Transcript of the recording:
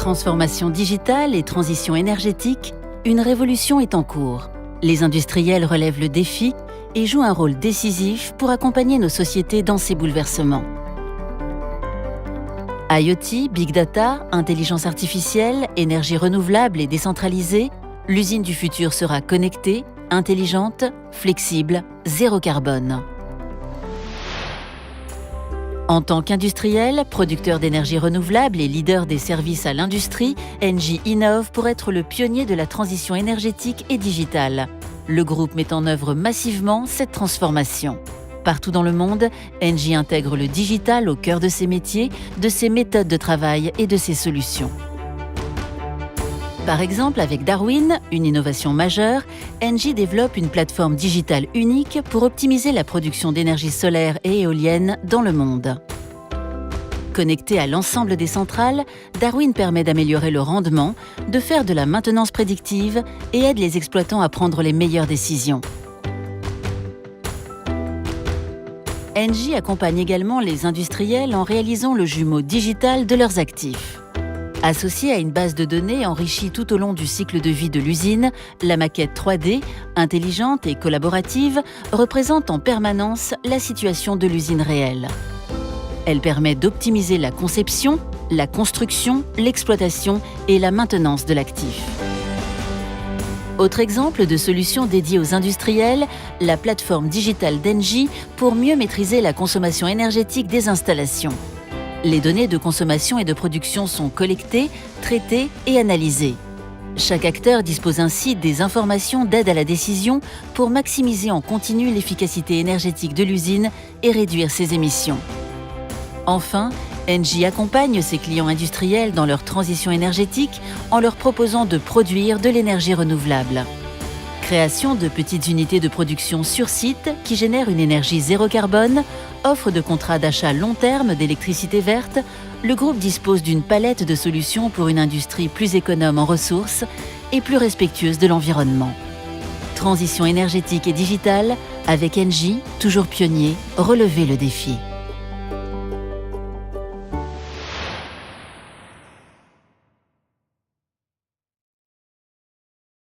Transformation digitale et transition énergétique, une révolution est en cours. Les industriels relèvent le défi et jouent un rôle décisif pour accompagner nos sociétés dans ces bouleversements. IoT, Big Data, intelligence artificielle, énergie renouvelable et décentralisée, l'usine du futur sera connectée, intelligente, flexible, zéro carbone. En tant qu'industriel, producteur d'énergie renouvelable et leader des services à l'industrie, Engie innove pour être le pionnier de la transition énergétique et digitale. Le groupe met en œuvre massivement cette transformation. Partout dans le monde, Engie intègre le digital au cœur de ses métiers, de ses méthodes de travail et de ses solutions. Par exemple, avec Darwin, une innovation majeure, Engie développe une plateforme digitale unique pour optimiser la production d'énergie solaire et éolienne dans le monde. Connecté à l'ensemble des centrales, Darwin permet d'améliorer le rendement, de faire de la maintenance prédictive et aide les exploitants à prendre les meilleures décisions. Engie accompagne également les industriels en réalisant le jumeau digital de leurs actifs. Associée à une base de données enrichie tout au long du cycle de vie de l'usine, la maquette 3D, intelligente et collaborative, représente en permanence la situation de l'usine réelle. Elle permet d'optimiser la conception, la construction, l'exploitation et la maintenance de l'actif. Autre exemple de solution dédiée aux industriels, la plateforme digitale d'Engie pour mieux maîtriser la consommation énergétique des installations. Les données de consommation et de production sont collectées, traitées et analysées. Chaque acteur dispose ainsi des informations d'aide à la décision pour maximiser en continu l'efficacité énergétique de l'usine et réduire ses émissions. Enfin, Engie accompagne ses clients industriels dans leur transition énergétique en leur proposant de produire de l'énergie renouvelable. Création de petites unités de production sur site qui génèrent une énergie zéro carbone, offre de contrats d'achat long terme d'électricité verte, le groupe dispose d'une palette de solutions pour une industrie plus économe en ressources et plus respectueuse de l'environnement. Transition énergétique et digitale, avec Engie, toujours pionnier, relevez le défi.